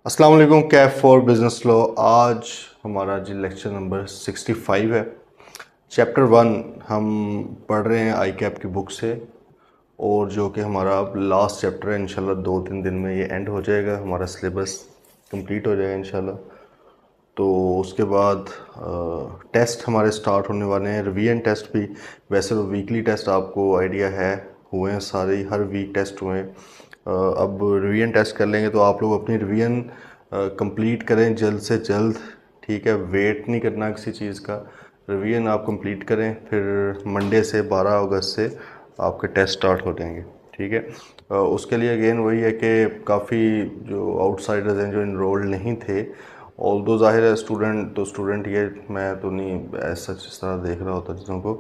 अस्सलाम वालेकुम। Kaif for business law. आज हमारा जी लेक्चर नंबर 65 है। चैप्टर 1 हम पढ़ रहे हैं आई कैप की बुक से, और जो कि हमारा लास्ट चैप्टर है। इंशाल्लाह 2-3 दिन में ये एंड हो जाएगा, हमारा सिलेबस कंप्लीट हो जाएगा इंशाल्लाह। तो उसके बाद टेस्ट हमारे स्टार्ट होने वाले हैं, रिवीजन टेस्ट भी। वैसे तो वीकली टेस्ट आपको आइडिया है, हुए हैं सारे, हर वीक टेस्ट हुए हैं। अब रिवीजन टेस्ट कर लेंगे, तो आप लोग अपनी रिवीजन कंप्लीट करें जल्द से जल्द। ठीक है, वेट नहीं करना किसी चीज़ का, रिवीजन आप कंप्लीट करें। फिर मंडे से 12 अगस्त से आपके टेस्ट स्टार्ट हो जाएंगे। ठीक है, उसके लिए अगेन वही है कि काफ़ी जो आउटसाइडर्स हैं, जो इनरोल्ड नहीं थे, ऑल दो ज़ाहिर है स्टूडेंट तो स्टूडेंट, ये मैं तो नहीं ऐसा इस तरह देख रहा होता चीज़ों को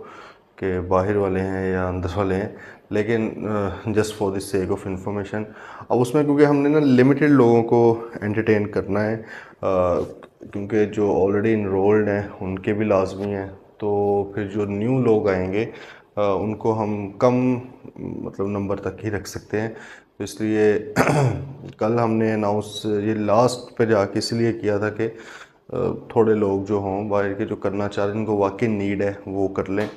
कि बाहर वाले हैं या अंदर वाले हैं, लेकिन just for the sake of information. अब उसमें क्योंकि हमने ना लिमिटेड लोगों को एंटरटेन करना है, क्योंकि जो ऑलरेडी इनरोल्ड हैं उनके भी लाजमी हैं, तो फिर जो न्यू लोग आएंगे उनको हम कम मतलब नंबर तक ही रख सकते हैं। तो इसलिए कल हमने अनाउंस ये लास्ट पे जाके इसलिए किया था कि थोड़े लोग जो हों बाहर के, जो करना चाह रहे हैं, जिनको वाकई नीड है, वो कर लें।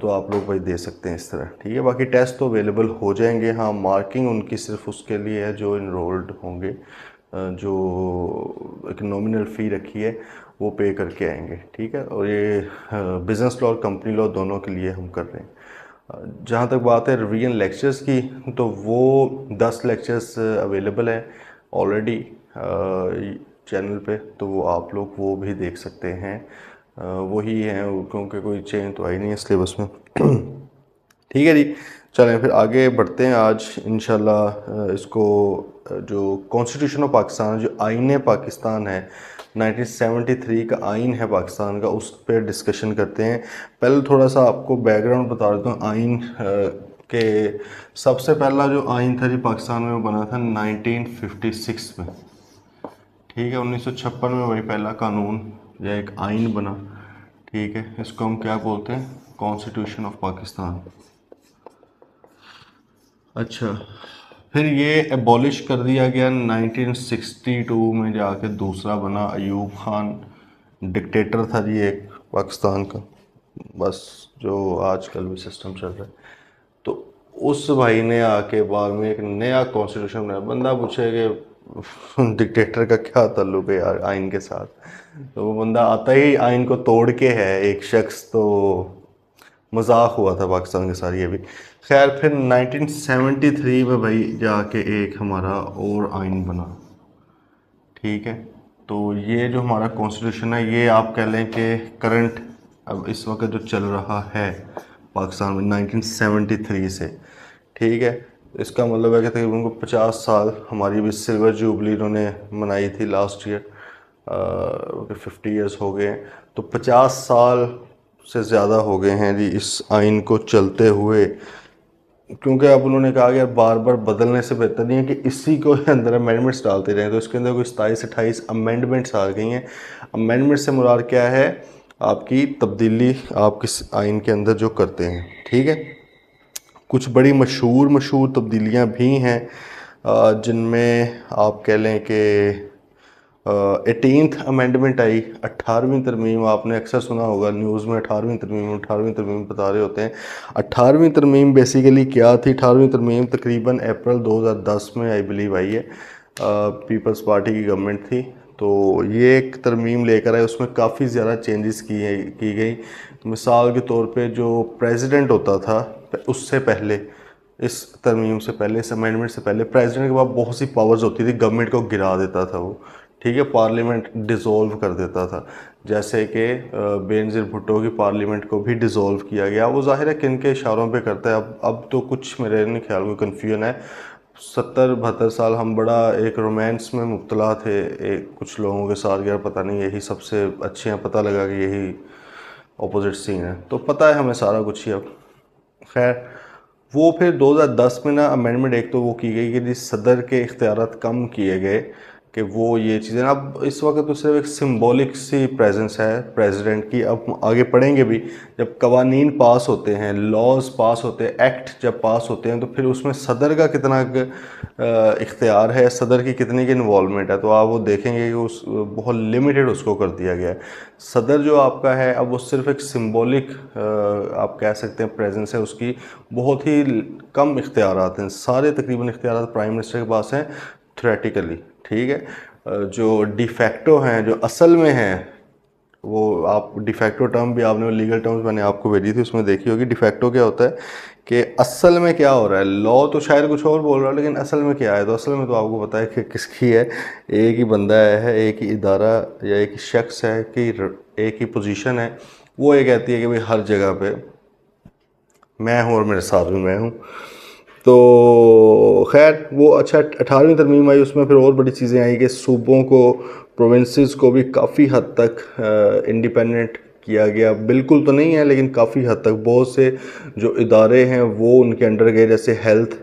तो आप लोग भाई दे सकते हैं इस तरह। ठीक है, बाकी टेस्ट तो अवेलेबल हो जाएंगे। हाँ, मार्किंग उनकी सिर्फ उसके लिए है जो इनरोल्ड होंगे, जो एक नॉमिनल फ़ी रखी है वो पे करके आएंगे। ठीक है, और ये बिज़नेस लॉ और कंपनी लॉ दोनों के लिए हम कर रहे हैं। जहाँ तक बात है रिवीजन लेक्चर्स की, तो वो 10 लेक्चर्स अवेलेबल हैं ऑलरेडी चैनल पे, तो वो आप लोग वो भी देख सकते हैं। वही हैं, क्योंकि कोई चेंज तो आई नहीं है सिलेबस में। ठीक है जी, चलें फिर आगे बढ़ते हैं। आज इंशाल्लाह इसको जो कॉन्स्टिट्यूशन ऑफ पाकिस्तान, जो आईन पाकिस्तान है, 1973 का आइन है पाकिस्तान का, उस पर डिस्कशन करते हैं। पहले थोड़ा सा आपको बैकग्राउंड बता देता हूँ आइन के। सबसे पहला जो आइन था जी पाकिस्तान में, वो बना था 1956 में। ठीक है, 1956 में वही पहला कानून या एक आइन बना। ठीक है, इसको हम क्या बोलते हैं, कॉन्स्टिट्यूशन ऑफ पाकिस्तान। अच्छा, फिर ये एबॉलिश कर दिया गया 1962 में, जाके दूसरा बना। अयूब खान डिक्टेटर था जी एक पाकिस्तान का, बस जो आजकल भी सिस्टम चल रहा है। तो उस भाई ने आके बाद में एक नया कॉन्स्टिट्यूशन बनाया। बंदा पूछे कि डिक्टेटर का क्या ताल्लुक है यार आइन के साथ, तो वो बंदा आता ही आइन को तोड़ के है एक शख्स। तो मजाक हुआ था पाकिस्तान के साथ ये भी। खैर, फिर 1973 में भाई जाके एक हमारा और आइन बना। ठीक है, तो ये जो हमारा कॉन्स्टिट्यूशन है, ये आप कह लें कि करंट अब इस वक्त जो चल रहा है पाकिस्तान में 1973 से। ठीक है, इसका मतलब है कि तकरीबन उनको 50 साल, हमारी भी सिल्वर जुबली इन्होंने मनाई थी लास्ट ईयर, 50 ईयर्स हो गए हैं। तो 50 साल से ज़्यादा हो गए हैं जी इस आइन को चलते हुए। क्योंकि अब उन्होंने कहा कि यार बार बार बदलने से बेहतर नहीं है कि इसी को अंदर अमेंडमेंट्स डालते रहें। तो इसके अंदर कोई 27-28 अमेंडमेंट्स आ गई हैं। अमेंडमेंट से मुराद क्या है, आपकी तब्दीली आप किस आइन के अंदर जो करते हैं। ठीक है, कुछ बड़ी मशहूर मशहूर तब्दीलियाँ भी हैं, जिनमें आप कह लें कि 18th अमेंडमेंट आई, 18वीं तरमीम। आपने अक्सर सुना होगा न्यूज़ में 18वीं तरमीम बता रहे होते हैं। 18वीं तरमीम बेसिकली क्या थी? 18वीं तरमीम तकरीबन अप्रैल 2010 में आई बिलीव आई है, पीपल्स पार्टी की गवर्नमेंट थी। तो ये एक तरमीम लेकर आए, उसमें काफ़ी ज़्यादा चेंजेस की गई। मिसाल के तौर पे जो प्रेसिडेंट होता था उससे पहले, इस तरमीम से पहले, इस अमेंडमेंट से पहले, प्रेसिडेंट के पास बहुत सी पावर्स होती थी, गवर्नमेंट को गिरा देता था वो। ठीक है, पार्लियामेंट डिसॉल्व कर देता था। जैसे कि बेनज़ीर भुट्टो की पार्लियामेंट को भी डिसॉल्व किया गया। वो जाहिर है किन के इशारों पे करता है। अब तो कुछ मेरे नहीं ख्याल में कन्फ्यूजन है। 70-72 साल हम बड़ा एक रोमांस में मुब्तला थे एक कुछ लोगों के साथ, यार पता नहीं यही सबसे अच्छे हैं, पता लगा कि यही अपोजिट सीन है। तो पता है हमें सारा कुछ ही अब। खैर, वो फिर 2010 में ना अमेंडमेंट एक तो वो की गई कि जिस सदर के इख्तियारात कम किए गए। कि वो ये चीज़ें अब इस वक्त तो सिर्फ एक सिंबॉलिक सी प्रेजेंस है प्रेसिडेंट की। अब आगे पढ़ेंगे भी, जब कवानीन पास होते हैं, लॉज पास होते हैं, एक्ट जब पास होते हैं, तो फिर उसमें सदर का कितना इख्तियार है, सदर की कितनी की इन्वॉल्वमेंट है, तो आप वो देखेंगे कि उस बहुत लिमिटेड उसको कर दिया गया है। सदर जो आपका है अब वो सिर्फ एक सिंबॉलिक आप कह सकते हैं प्रेजेंस है उसकी, बहुत ही कम इख्तियारात हैं, सारे तकरीबन इख्तियारात प्राइम मिनिस्टर के पास हैं थ्योरेटिकली, ठीक है। जो डिफैक्टो हैं, जो असल में हैं, वो आप डिफैक्टो टर्म भी आपने लीगल टर्म्स मैंने आपको भेजी थी, उसमें देखी होगी डिफैक्टो क्या होता है कि असल में क्या हो रहा है। लॉ तो शायद कुछ और बोल रहा है, लेकिन असल में क्या है, तो असल में तो आपको पता है कि किसकी है, एक ही बंदा है, एक ही इदारा या एक ही शख्स है कि एक ही पोजीशन है। वो ये कहती है कि भाई हर जगह पे मैं हूँ और मेरे साथ भी मैं हूँ। तो खैर वो अच्छा 18वीं तरमीम आई, उसमें फिर और बड़ी चीज़ें आई कि सूबों को, प्रोविंसेस को भी काफ़ी हद तक इंडिपेंडेंट किया गया। बिल्कुल तो नहीं है, लेकिन काफ़ी हद तक बहुत से जो इदारे हैं वो उनके अंडर गए, जैसे हेल्थ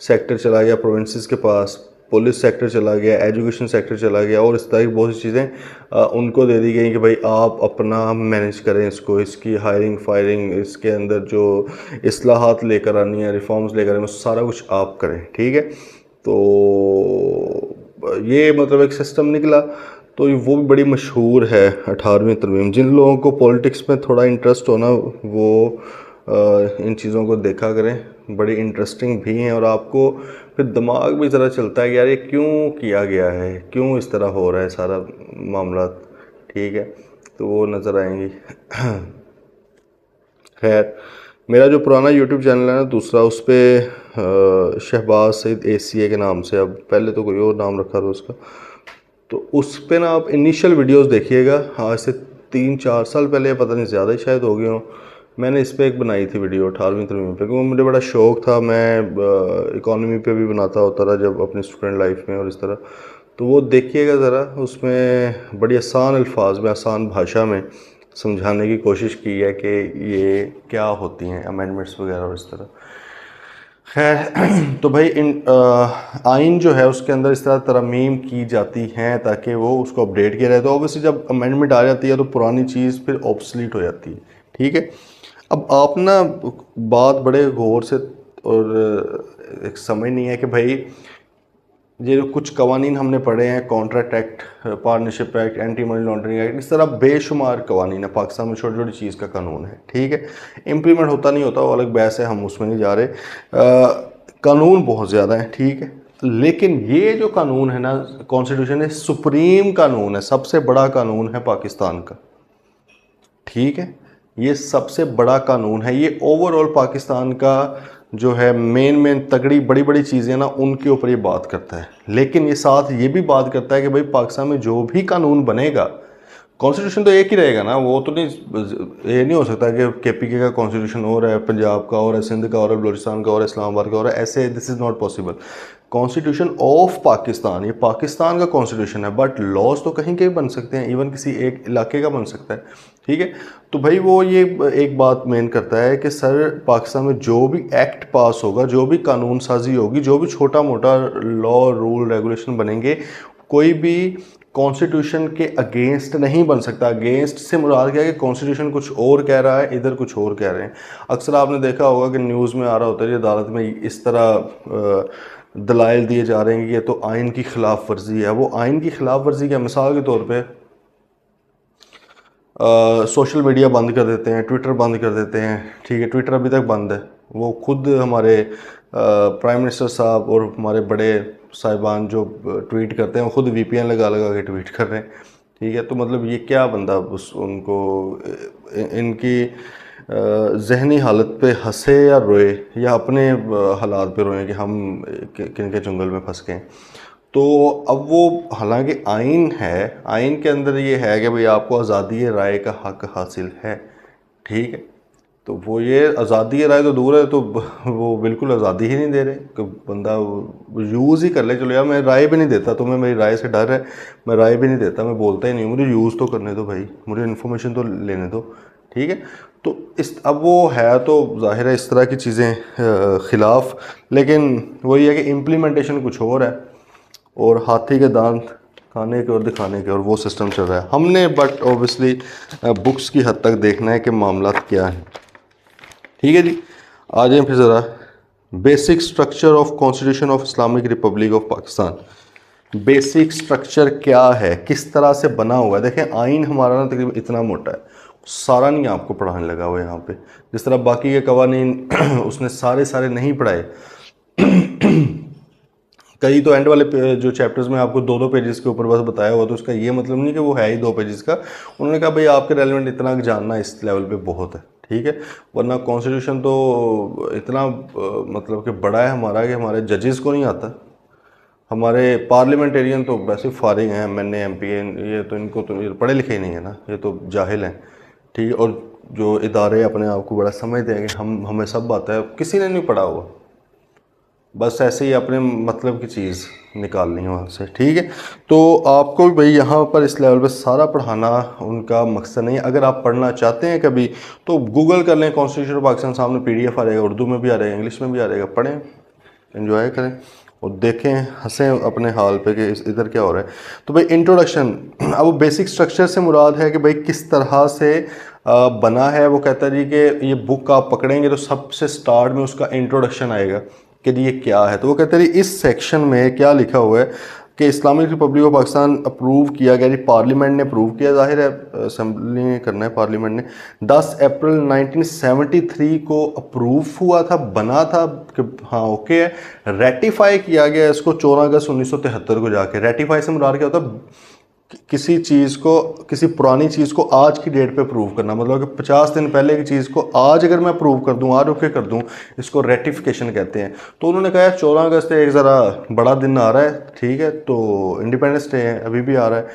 सेक्टर चला गया प्रोविंसेस के पास, पुलिस सेक्टर चला गया, एजुकेशन सेक्टर चला गया, और इस तरह की बहुत सी चीज़ें उनको दे दी गई कि भाई आप अपना मैनेज करें इसको, इसकी हायरिंग फायरिंग, इसके अंदर जो इस्लाहात लेकर आनी है, रिफॉर्म्स लेकर आनी है, सारा कुछ आप करें, ठीक है। तो ये मतलब एक सिस्टम निकला, तो वो भी बड़ी मशहूर है 18वीं तरमीम। जिन लोगों को पॉलिटिक्स में थोड़ा इंटरेस्ट हो ना, वो इन चीज़ों को देखा करें, बड़ी इंटरेस्टिंग भी हैं, और आपको फिर दिमाग भी ज़रा चलता है कि यार ये क्यों किया गया है, क्यों इस तरह हो रहा है सारा मामला, ठीक है, तो वो नज़र आएंगी। खैर मेरा जो पुराना यूट्यूब चैनल है ना दूसरा, उस पर शहबाज सईद ACA के नाम से, अब पहले तो कोई और नाम रखा था उसका, तो उस पर ना आप इनिशियल वीडियोस देखिएगा, आज से 3-4 साल पहले, पता नहीं ज़्यादा ही शायद हो गए हों, मैंने इस पर एक बनाई थी वीडियो 18वीं तरमीम पे, क्योंकि मुझे बड़ा शौक़ था, मैं इकॉनमी पे भी बनाता होता था जब अपनी स्टूडेंट लाइफ में और इस तरह। तो वो देखिएगा ज़रा, उसमें बड़ी आसान अल्फाज में, आसान भाषा में समझाने की कोशिश की है कि ये क्या होती हैं अमेंडमेंट्स वगैरह और इस तरह। खैर तो भाई आइन जो है उसके अंदर इस तरह तरमीम की जाती हैं ताकि वो उसको अपडेट किया जाए। तो ऑब्वियसली जब अमेंडमेंट आ जाती है तो पुरानी चीज़ फिर ऑब्सलीट हो जाती है, ठीक है। अब आप ना बात बड़े गौर से और एक समझ नहीं है कि भाई ये जो कुछ कवानीन हमने पढ़े हैं, contract act, partnership act, anti money laundering act, इस तरह बेशुमार कवानीन है पाकिस्तान में, छोटी छोटी चीज़ का कानून है, ठीक है। इम्प्लीमेंट होता नहीं होता वो अलग बहस है, हम उसमें नहीं जा रहे। कानून बहुत ज़्यादा है, ठीक है, लेकिन ये जो कानून है ना, कॉन्स्टिट्यूशन है, सुप्रीम कानून है, सबसे बड़ा कानून है पाकिस्तान का, ठीक है। ये सबसे बड़ा कानून है, ये ओवरऑल पाकिस्तान का जो है मेन तगड़ी बड़ी बड़ी चीज़ें ना, उनके ऊपर ये बात करता है। लेकिन ये साथ ये भी बात करता है कि भाई पाकिस्तान में जो भी कानून बनेगा, कॉन्स्टिट्यूशन तो एक ही रहेगा ना, वो तो नहीं, ये नहीं हो सकता कि KPK का कॉन्स्टिट्यूशन और है, पंजाब का और है, सिंध का और है, बलूचिस्तान का और है, इस्लामाबाद का और है, ऐसे this is not possible. Constitution of Pakistan, ये पाकिस्तान का कॉन्स्टिट्यूशन है, बट लॉज तो कहीं के भी बन सकते हैं, इवन किसी एक इलाके का बन सकता है, ठीक है। तो भाई वो ये एक बात मेन करता है कि सर पाकिस्तान में जो भी एक्ट पास होगा, जो भी कानून साजी होगी, जो भी छोटा मोटा लॉ रूल रेगुलेशन बनेंगे, कोई भी कॉन्स्टिट्यूशन के अगेंस्ट नहीं बन सकता। अगेंस्ट से मुराद क्या है कि कॉन्स्टिट्यूशन कुछ और कह रहा है, इधर कुछ और कह रहे हैं। अक्सर आपने देखा होगा कि न्यूज़ में आ रहा होता है, अदालत में इस तरह दलाइल दिए जा रहे हैं कि ये तो आइन की खिलाफ वर्जी है। वो आइन की खिलाफ वर्जी क्या, मिसाल के तौर पे सोशल मीडिया बंद कर देते हैं, ट्विटर बंद कर देते हैं, ठीक है, ट्विटर अभी तक बंद है। वो खुद हमारे प्राइम मिनिस्टर साहब और हमारे बड़े साहिबान जो ट्वीट करते हैं, वो खुद VPN लगा लगा के ट्वीट कर रहे हैं, ठीक है। तो मतलब ये क्या बंदा उस उनको इनकी जहनी हालत पे हंसे या रोए, या अपने हालात पे रोए कि हम किन के जंगल में फंस गए। तो अब वो हालांकि आइन है, आइन के अंदर ये है कि भाई आपको आज़ादी राय का हक हासिल है, ठीक है। तो वो ये आज़ादी राय तो दूर है, तो वो बिल्कुल आज़ादी ही नहीं दे रहे कि बंदा यूज़ ही कर ले। चलो यार मैं राय भी नहीं देता, तुम्हें मेरी राय से डर है, मैं राय भी नहीं देता, मैं बोलता ही नहीं, मुझे यूज़ तो करने दो भाई, मुझे इन्फॉर्मेशन तो लेने दो, ठीक है। तो इस अब वो है तो जाहिर है इस तरह की चीज़ें ख़िलाफ़, लेकिन वही है कि इम्प्लीमेंटेशन कुछ और है, और हाथी के दांत खाने के और दिखाने के और वो सिस्टम चल रहा है हमने, बट ऑब्वियसली बुक्स की हद तक देखना है कि मामला क्या है। ठीक है जी, आ जाए फिर ज़रा basic structure of constitution of Islamic republic of Pakistan. Basic structure क्या है, किस तरह से बना हुआ है। देखें आइन हमारा ना तकरीबन इतना मोटा है, सारा नहीं आपको पढ़ाने लगा हुआ यहाँ पे। जिस तरह बाकी के कवानीन उसने सारे सारे नहीं पढ़ाए। कई तो एंड वाले जो चैप्टर्स में आपको 2-2 पेजेस के ऊपर बस बताया हुआ, तो उसका ये मतलब नहीं कि वो है ही 2 पेजेस का। उन्होंने कहा भाई आपके रेलिवेंट इतना जानना इस लेवल पे बहुत है, ठीक है। वरना कॉन्स्टिट्यूशन तो इतना मतलब कि बड़ा है हमारा कि हमारे जजेस को नहीं आता। हमारे पार्लियामेंटेरियन तो वैसे फारिग हैं, एमएनए एमपी, ये तो इनको तो ये पढ़े लिखे ही नहीं है ना, ये तो जाहिल हैं, ठीक है। और जो इदारे अपने आप को बड़ा समझते हैं कि हमें सब आता है, किसी ने नहीं पढ़ा हुआ, बस ऐसे ही अपने मतलब की चीज़ निकालनी है वहाँ से, ठीक है। तो आपको भी भाई यहाँ पर इस लेवल पे सारा पढ़ाना उनका मकसद नहीं है। अगर आप पढ़ना चाहते हैं कभी तो गूगल कर लें, कॉन्स्टिट्यूशन ऑफ पाकिस्तान सामने पीडीएफ आ जाएगा, उर्दू में भी आ जाएगा, इंग्लिश में भी आ जाएगा, पढ़ें, एंजॉय करें और देखें, हंसें अपने हाल पे कि इधर क्या हो रहा है। तो भाई इंट्रोडक्शन, अब बेसिक स्ट्रक्चर से मुराद है कि भाई किस तरह से बना है। वो कहता है जी कि ये बुक आप पकड़ेंगे तो सबसे स्टार्ट में उसका इंट्रोडक्शन आएगा कि ये क्या है। तो वो कहते हैं इस सेक्शन में क्या लिखा हुआ है कि Islamic republic of Pakistan approve किया गया जी, पार्लियामेंट ने अप्रूव किया, जाहिर है असेंबली ने करना है, पार्लियामेंट ने 10 अप्रैल 1973 को अप्रूव हुआ था, बना था कि हाँ ओके है। रेटिफाई किया गया इसको 14 अगस्त 1973 को जाके। रेटिफाई से मुराद क्या होता है, किसी चीज़ को, किसी पुरानी चीज़ को आज की डेट पे प्रूव करना, मतलब कि 50 दिन पहले की चीज़ को आज अगर मैं प्रूव कर दूं, आज ओके कर दूं, इसको रेटिफिकेशन कहते हैं। तो उन्होंने कहा 14 अगस्त एक ज़रा बड़ा दिन आ रहा है, ठीक है, तो इंडिपेंडेंस डे है, अभी भी आ रहा है,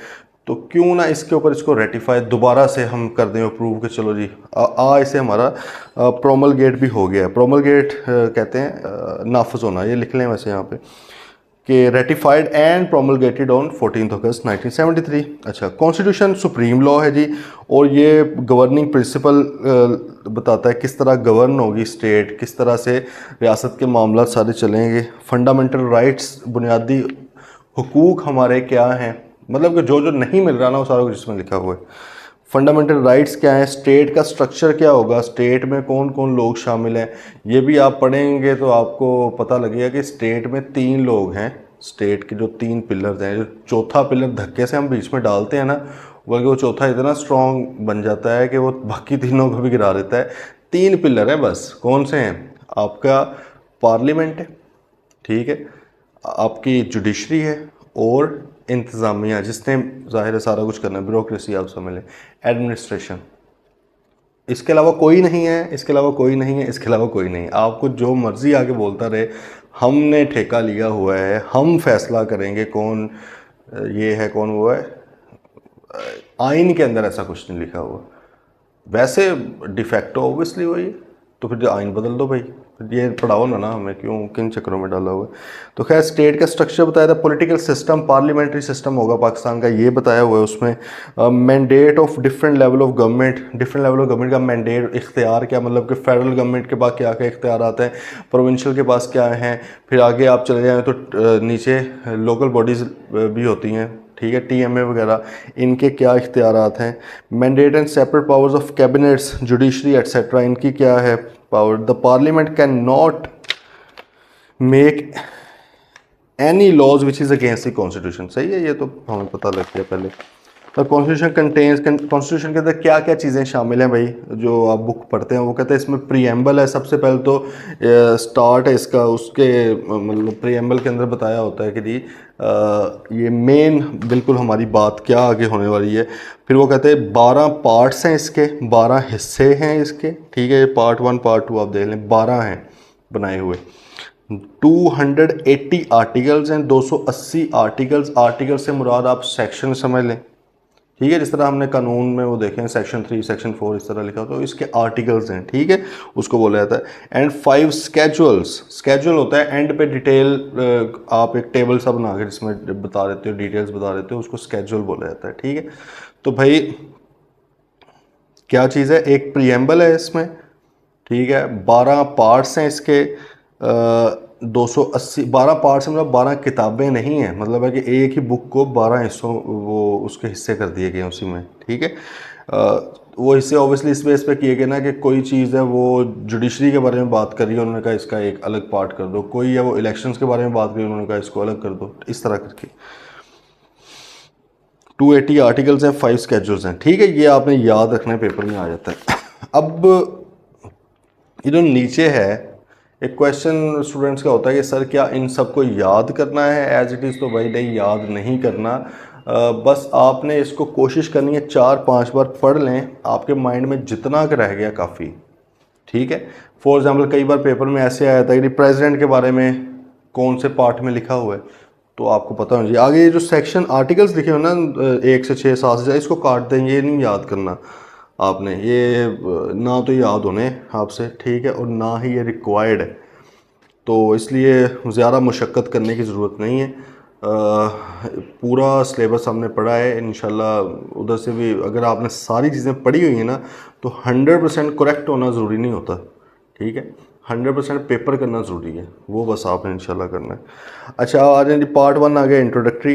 तो क्यों ना इसके ऊपर इसको रेटिफाई दोबारा से हम कर दें अप्रूव कि चलो जी इसे हमारा प्रोमलगेट भी हो गया है। प्रोमलगेट कहते हैं नाफज होना, ये लिख लें वैसे यहाँ पे कि रेटिफाइड एंड प्रोमलगेटेड ऑन 14 अगस्त 1973। अच्छा, कॉन्स्टिट्यूशन सुप्रीम लॉ है जी, और ये गवर्निंग प्रिंसिपल बताता है किस तरह गवर्न होगी स्टेट, किस तरह से रियासत के मामला सारे चलेंगे। फंडामेंटल राइट्स, बुनियादी हुकूक हमारे क्या हैं, मतलब कि जो जो नहीं मिल रहा ना वो सारा कुछ इसमें लिखा हुआ है। फंडामेंटल राइट्स क्या है, स्टेट का स्ट्रक्चर क्या होगा, स्टेट में कौन कौन लोग शामिल हैं, ये भी आप पढ़ेंगे तो आपको पता लगेगा कि स्टेट में 3 लोग हैं। स्टेट के जो 3 पिलर्स हैं, जो चौथा पिलर धक्के से हम बीच में डालते हैं ना, बल्कि वो चौथा इतना स्ट्रॉन्ग बन जाता है कि वो बाकी तीनों को भी गिरा देता है। 3 पिलर है बस, कौन से हैं, आपका पार्लियामेंट है, ठीक है, आपकी जुडिशरी है, और इंतज़ामिया जिसने ज़ाहिर है सारा कुछ करना है, ब्यूरोक्रेसी आप समझ लें, एडमिनिस्ट्रेशन। इसके अलावा कोई नहीं है, इसके अलावा कोई नहीं है, इसके अलावा कोई नहीं है। आपको जो मर्ज़ी आके बोलता रहे, हमने ठेका लिया हुआ है, हम फैसला करेंगे कौन ये है कौन वो है। आइन के अंदर ऐसा कुछ नहीं लिखा हुआ। वैसे डिफेक्टो ऑब्वियसली वही है, तो फिर आइन बदल दो भाई, ये पढ़ाओ ना हमें, क्यों किन चक्करों में डाला हुआ है। तो खैर स्टेट का स्ट्रक्चर बताया था, पॉलिटिकल सिस्टम पार्लियामेंट्री सिस्टम होगा पाकिस्तान का, ये बताया हुआ है उसमें। Mandate of different level of government, different level of government का मैंडेट, इख्तियार क्या, मतलब कि फेडरल गवर्नमेंट के पास क्या क्या इख्तियार आते हैं, प्रोविंशियल के पास क्या हैं। फिर आगे आप चले जाएँ तो नीचे लोकल बॉडीज़ भी होती हैं, ठीक है, टीएमए वगैरह, इनके क्या इख्तियारात हैं। Mandate and separate powers of cabinets, judiciary etcetera, इनकी क्या है पावर। The parliament cannot make any laws which is against the constitution. सही है, ये तो हमें पता लग गया पहले। और कॉन्स्टिट्यूशन कंटेन्स, कॉन्स्टिट्यूशन के अंदर क्या क्या चीज़ें शामिल हैं भाई, जो आप बुक पढ़ते हैं वो कहते हैं इसमें प्रीएम्बल है। सबसे पहले तो स्टार्ट है इसका, उसके मतलब प्रीएम्बल के अंदर बताया होता है कि जी ये मेन बिल्कुल हमारी बात क्या आगे होने वाली है। फिर वो कहते हैं 12 पार्ट्स हैं इसके, 12 हिस्से हैं इसके, ठीक है, पार्ट 1 पार्ट 2 आप देख लें, 12 हैं बनाए हुए। 280 आर्टिकल्स हैं, 280 आर्टिकल्स। आर्टिकल से मुराद आप सेक्शन समझ लें, ठीक है, जिस तरह हमने कानून में वो देखें सेक्शन 3 सेक्शन 4 इस तरह लिखा, तो इसके आर्टिकल्स हैं, ठीक है, उसको बोला जाता है। एंड 5 स्केजुअल्स, स्केजुअल होता है एंड पे डिटेल, आप एक टेबल सा बना के जिसमें बता देते हो, डिटेल्स बता देते हो, उसको स्केजुअल बोला जाता है, ठीक है। तो भाई क्या चीज़ है, एक प्रीएम्बल है इसमें, ठीक है, 12 पार्ट्स हैं इसके, 280 12 पार्ट से मतलब 12 किताबें नहीं हैं, मतलब है कि एक ही बुक को 12 हिस्सों वो उसके हिस्से कर दिए गए हैं उसी में, ठीक है। वो हिस्से ऑब्वियसली इस बेस पे किए गए ना कि कोई चीज़ है वो जुडिशरी के बारे में बात कर रही है, उन्होंने कहा इसका एक अलग पार्ट कर दो, कोई है वो इलेक्शंस के बारे में बात कर रही है, उन्होंने कहा इसको अलग कर दो, इस तरह करके 280 आर्टिकल्स हैं, 5 स्केड्यूल्स हैं, ठीक है। ये आपने याद रखना है, पेपर में आ जाता है। अब ये जो नीचे है, एक क्वेश्चन स्टूडेंट्स का होता है कि सर क्या इन सबको याद करना है एज इट इज़, तो भाई नहीं, याद नहीं करना। बस आपने इसको कोशिश करनी है 4-5 बार पढ़ लें, आपके माइंड में जितना का रह गया काफ़ी, ठीक है। फॉर एग्जांपल कई बार पेपर में ऐसे आया था कि प्रेसिडेंट के बारे में कौन से पार्ट में लिखा हुआ है, तो आपको पता होना चाहिए। आगे ये जो सेक्शन आर्टिकल्स लिखे हुए ना 1 से 6 7 से, इसको काट देंगे, ये नहीं याद करना आपने, ये ना तो याद होने आपसे, ठीक है, और ना ही ये रिक्वायर्ड है, तो इसलिए ज़्यादा मुशक्क़त करने की ज़रूरत नहीं है। पूरा सिलेबस हमने पढ़ा है, इंशाल्लाह उधर से भी अगर आपने सारी चीज़ें पढ़ी हुई हैं ना, तो 100% करेक्ट होना ज़रूरी नहीं होता, ठीक है। 100% पेपर करना ज़रूरी है, वो बस आपने इंशाल्लाह करना है। अच्छा, आज पार्ट 1 आ गया इंट्रोडक्टरी।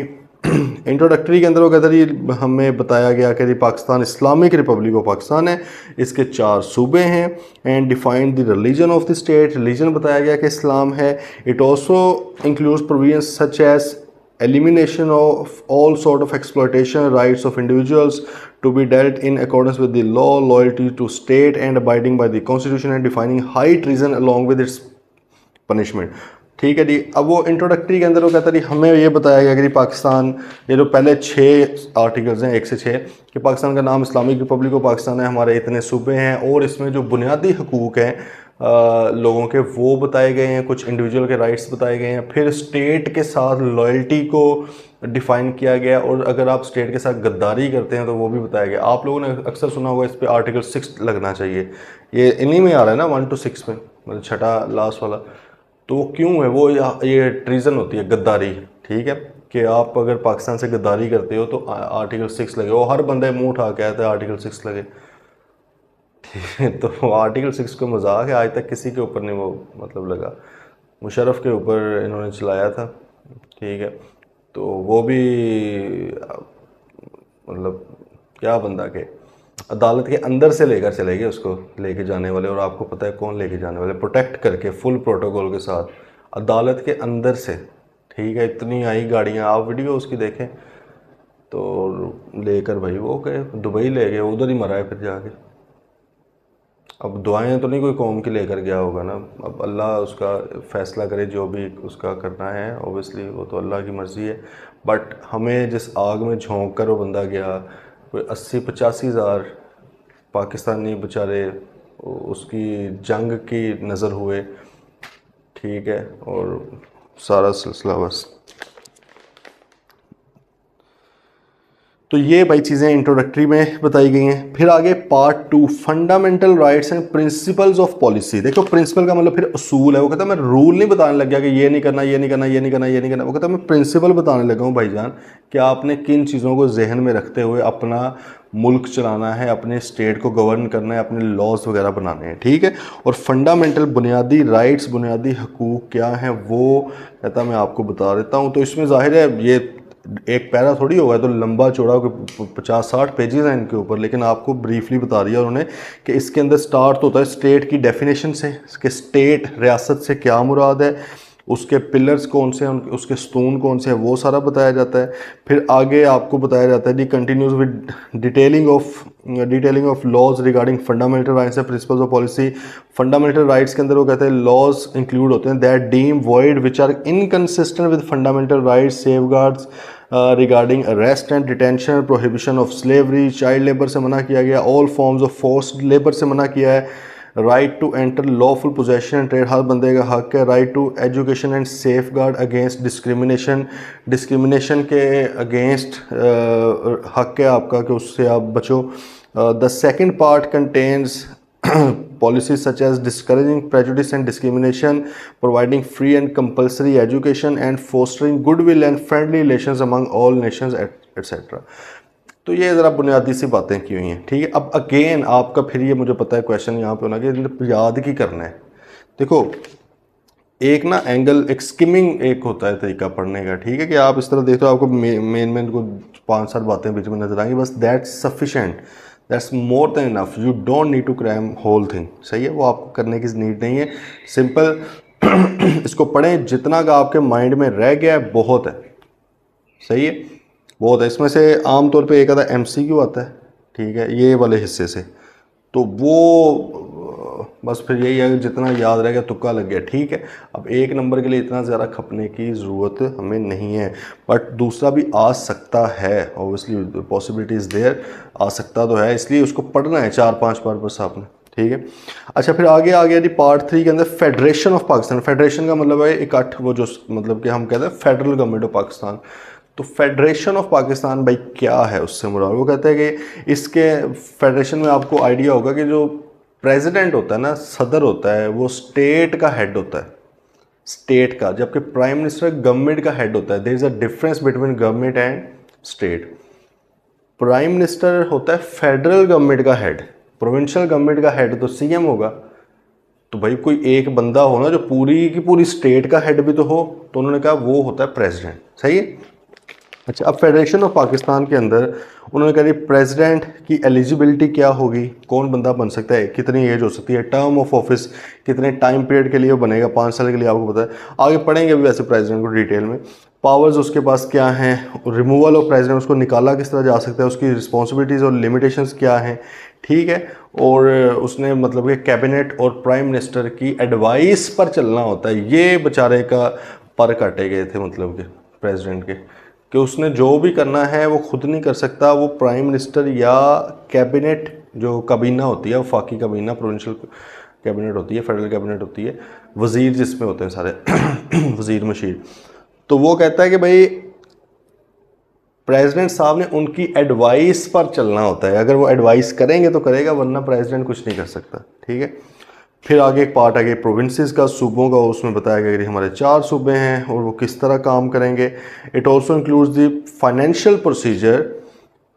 इंट्रोडक्टरी के अंदर वो कहता है हमें बताया गया कि Pakistan Islamic republic of Pakistan है, इसके 4 सूबे हैं, and defined the religion of the state, religion बताया गया कि इस्लाम है। It also includes provisions such as elimination of all sort of exploitation rights of individuals to be dealt in accordance with the law, loyalty to state and abiding by the constitution, and defining high treason along with its punishment, ठीक है जी। अब वो introductory के अंदर वो कहता है हमें ये बताया गया कि पाकिस्तान, ये जो पहले 6 आर्टिकल्स हैं 1 से 6, कि पाकिस्तान का नाम इस्लामिक रिपब्लिक ऑफ पाकिस्तान है, हमारे इतने सूबे हैं, और इसमें जो बुनियादी हकूक़ हैं लोगों के वो बताए गए हैं, कुछ इंडिविजुअल के राइट्स बताए गए हैं, फिर स्टेट के साथ लॉयल्टी को डिफ़ाइन किया गया, और अगर आप स्टेट के साथ गद्दारी करते हैं तो वो भी बताया गया। आप लोगों ने अक्सर सुना होगा इस पर आर्टिकल 6 लगना चाहिए, ये इन्हीं में आ रहा है ना 1 to 6 में, मतलब छठा लास्ट वाला। तो क्यों है वो, ये ट्रीज़न होती है, गद्दारी, ठीक है, कि आप अगर पाकिस्तान से गद्दारी करते हो तो आर्टिकल 6 लगे, वो हर बंदे मुंह उठा के आता है आर्टिकल 6 लगे, तो आर्टिकल 6 को मजाक है, आज तक किसी के ऊपर नहीं वो मतलब लगा, मुशर्रफ के ऊपर इन्होंने चलाया था, ठीक है। तो वो भी मतलब क्या बंदा के अदालत के अंदर से लेकर चले गए उसको लेके जाने वाले, और आपको पता है कौन लेके जाने वाले, प्रोटेक्ट करके फुल प्रोटोकॉल के साथ अदालत के अंदर से, ठीक है। इतनी आई गाड़ियाँ, आप वीडियो उसकी देखें, तो लेकर भाई वो गए दुबई, ले गए, उधर ही मरा है फिर जाके। अब दुआएं तो नहीं कोई कौम की लेकर गया होगा ना, अब अल्लाह उसका फ़ैसला करे, जो भी उसका करना है, ओबियसली वो तो अल्लाह की मर्ज़ी है। बट हमें जिस आग में झोंक कर वो बंदा गया, कोई 80-85 हज़ार पाकिस्तानी बेचारे उसकी जंग की नज़र हुए, ठीक है, और सारा सिलसिला बस। तो ये भाई चीज़ें इंट्रोडक्टरी में बताई गई हैं। फिर आगे part 2, fundamental rights and principles of policy. देखो प्रिंसिपल का मतलब फिर असूल है, वो कहता है मैं रूल नहीं बताने लग गया कि ये नहीं करना, ये नहीं करना, ये नहीं करना, ये नहीं करना, वो कहता है मैं प्रिंसिपल बताने लगा हूँ भाईजान कि आपने किन चीज़ों को जहन में रखते हुए अपना मुल्क चलाना है, अपने स्टेट को गवर्न करना है, अपने लॉज वगैरह बनाने हैं, ठीक है। और फंडामेंटल बुनियादी राइट्स, बुनियादी हकूक़ क्या हैं वो कहता मैं आपको बता देता हूँ। तो इसमें ज़ाहिर है ये एक पैरा थोड़ी होगा, तो लंबा चौड़ा 50-60 पेजेस हैं इनके ऊपर, लेकिन आपको ब्रीफली बता दिया उन्होंने कि इसके अंदर स्टार्ट होता है स्टेट की डेफिनेशन से, कि स्टेट रियासत से क्या मुराद है, उसके पिलर्स कौन से हैं, उसके स्तून कौन से हैं, वो सारा बताया जाता है। फिर आगे आपको बताया जाता है the continues with detailing of laws regarding fundamental rights and principles of policy. Fundamental rights के अंदर वो कहते हैं लॉज इंक्लूड होते हैं that deem void which are inconsistent with fundamental rights, safeguards regarding arrest and detention, prohibition of slavery, child labour से मना किया गया, all forms of forced labour से मना किया है, right to enter lawful possession and trade, हर बंदे का हक है, right to education and safeguard against discrimination, discrimination के अगेंस्ट हक है आपका कि उससे आप बचो। The second part contains policies such as discouraging prejudice and discrimination, providing free and compulsory education, and fostering goodwill and friendly relations among all nations, etc. तो ये ज़रा बुनियादी सी बातें की हुई हैं, ठीक है। अब अगेन आपका फिर ये मुझे पता है क्वेश्चन यहाँ पे होना कि याद की करना है। देखो एक ना एंगल, एक स्किमिंग एक होता है तरीका पढ़ने का, ठीक है, कि आप इस तरह देखते हो आपको मेन को 5-7 बातें बीच में नजर आएंगी, बस that's sufficient, that's more than enough, you don't need to cram whole thing, सही है, वो आपको करने की नीड नहीं है, सिंपल इसको पढ़ें, जितना का आपके माइंड में रह गया है बहुत है, सही है, बहुत है। इसमें से आमतौर पे एक आधा एमसीक्यू आता है, ठीक है, ये वाले हिस्से से, तो वो बस फिर यही है, जितना याद रह गया तुक्का लग गया, ठीक है। अब एक नंबर के लिए इतना ज़्यादा खपने की ज़रूरत हमें नहीं है, बट दूसरा भी आ सकता है, ऑब्वियसली पॉसिबिलिटीज़ देयर, आ सकता तो है, इसलिए उसको पढ़ना है 4-5 बार बस आपने, ठीक है। अच्छा, फिर आगे आ गया जी पार्ट 3 के अंदर, फेडरेशन ऑफ पाकिस्तान। फेडरेशन का मतलब है इकट्ठ, वो जो मतलब कि हम कहते हैं फेडरल गवर्नमेंट ऑफ पाकिस्तान। तो फेडरेशन ऑफ पाकिस्तान भाई क्या है, उससे मुराद वो कहते हैं कि इसके फेडरेशन में आपको आइडिया होगा कि जो प्रेसिडेंट होता है ना, सदर होता है, वो स्टेट का हेड होता है, स्टेट का, जबकि प्राइम मिनिस्टर गवर्नमेंट का हेड होता है। There is a difference between government and state. Prime minister होता है फेडरल गवर्नमेंट का हेड, प्रोविंशियल गवर्नमेंट का हेड तो सीएम होगा। तो भाई कोई एक बंदा हो ना जो पूरी की पूरी स्टेट का हेड भी तो हो, तो उन्होंने कहा वो होता है प्रेसिडेंट, सही है। अच्छा, अब फेडरेशन ऑफ पाकिस्तान के अंदर उन्होंने कहा प्रेसिडेंट की एलिजिबिलिटी क्या होगी, कौन बंदा बन सकता है, कितनी एज हो सकती है, टर्म ऑफ ऑफिस कितने टाइम पीरियड के लिए वो बनेगा, 5 साल के लिए, आपको पता है, आगे पढ़ेंगे अभी वैसे प्रेसिडेंट को डिटेल में। पावर्स उसके पास क्या हैं, रिमूवल ऑफ प्रेसिडेंट, उसको निकाला किस तरह जा सकता है, उसकी रिस्पॉन्सिबिलिटीज़ और लिमिटेशंस क्या हैं, ठीक है। और उसने मतलब कि कैबिनेट और प्राइम मिनिस्टर की एडवाइस पर चलना होता है, ये बेचारे का पर काटे गए थे, मतलब कि प्रेसिडेंट के, कि उसने जो भी करना है वो खुद नहीं कर सकता, वो प्राइम मिनिस्टर या कैबिनेट, जो काबीना होती है, वफाकी काबीना, प्रोविंशियल कैबिनेट होती है, फेडरल कैबिनेट होती है, वज़ीर जिसमें होते हैं सारे वज़ीर मशीर, तो वो कहता है कि भाई प्रेसिडेंट साहब ने उनकी एडवाइस पर चलना होता है, अगर वो एडवाइस करेंगे तो करेगा, वरना प्रेसिडेंट कुछ नहीं कर सकता, ठीक है। फिर आगे एक पार्ट आ गया प्रोविंसेस का, सूबों का, उसमें बताया गया कि हमारे 4 सूबे हैं और वो किस तरह काम करेंगे। It also includes the financial procedure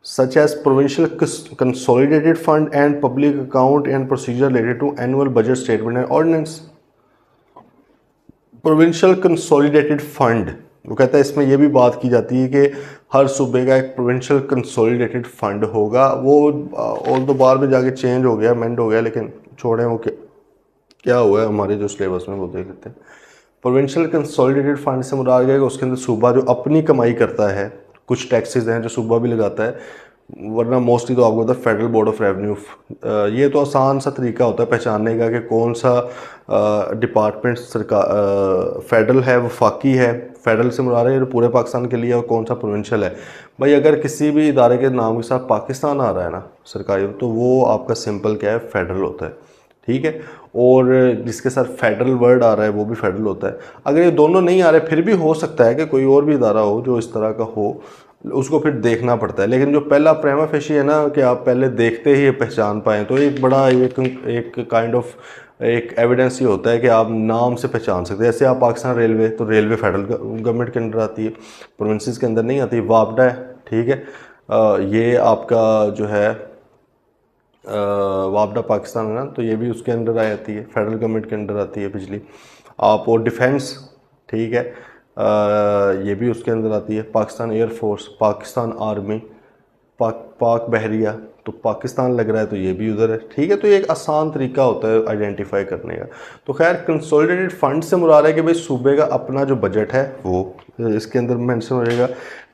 such as provincial consolidated fund and public account and procedure related to annual budget statement and ordinance. Provincial consolidated fund, वो कहता है इसमें यह भी बात की जाती है कि हर सूबे का एक प्रोविंशियल कंसोलिडेटेड फंड होगा। वो ऑल दो बार में जाके चेंज हो गया, अमेंड हो गया, लेकिन छोड़ें वो क्या हुआ है हमारे जो सिलेबस में, वो देख लेते हैं। प्रोविंशियल कंसोलिडेटेड फंड से मुराद गया कि उसके अंदर सूबा जो अपनी कमाई करता है, कुछ टैक्सेस हैं जो सूबा भी लगाता है, वरना मोस्टली तो आपको पता है फेडरल बोर्ड ऑफ रेवेन्यू। ये तो आसान सा तरीका होता है पहचानने का कि कौन सा डिपार्टमेंट सरकार फेडरल है, वफाकी है, फेडरल से मुराद है पूरे पाकिस्तान के लिए, और कौन सा प्रोविंशियल है। भाई अगर किसी भी इदारे के नाम के साथ पाकिस्तान आ रहा है ना सरकारी, तो वो आपका सिंपल क्या है, फेडरल होता है, ठीक है। और जिसके साथ फेडरल वर्ड आ रहा है वो भी फेडरल होता है। अगर ये दोनों नहीं आ रहे, फिर भी हो सकता है कि कोई और भी इदारा हो जो इस तरह का हो, उसको फिर देखना पड़ता है। लेकिन जो पहला प्रेमा फेशी है ना, कि आप पहले देखते ही पहचान पाएँ, तो एक बड़ा एक काइंड ऑफ एक एविडेंस ये होता है कि आप नाम से पहचान सकते हैं। जैसे आप पाकिस्तान रेलवे, तो रेलवे फेडरल गवर्नमेंट के अंडर आती है, प्रोविंसेस के अंदर नहीं आती। वापडा है, ठीक है, ये आपका जो है वापडा पाकिस्तान है ना, तो ये भी उसके अंडर आ जाती है, फेडरल गवर्नमेंट के अंडर आती है बिजली। आप और डिफेंस, ठीक है, ये भी उसके अंदर आती है। पाकिस्तान एयरफोर्स, पाकिस्तान आर्मी, पाक बहरिया, तो पाकिस्तान लग रहा है तो ये भी उधर है, ठीक है। तो ये एक आसान तरीका होता है आइडेंटिफाई करने का। तो खैर कंसोलिडेटेड फंड से मुराद है कि भाई सूबे का अपना जो बजट है वो इसके अंदर मेंशन हो जाएगा।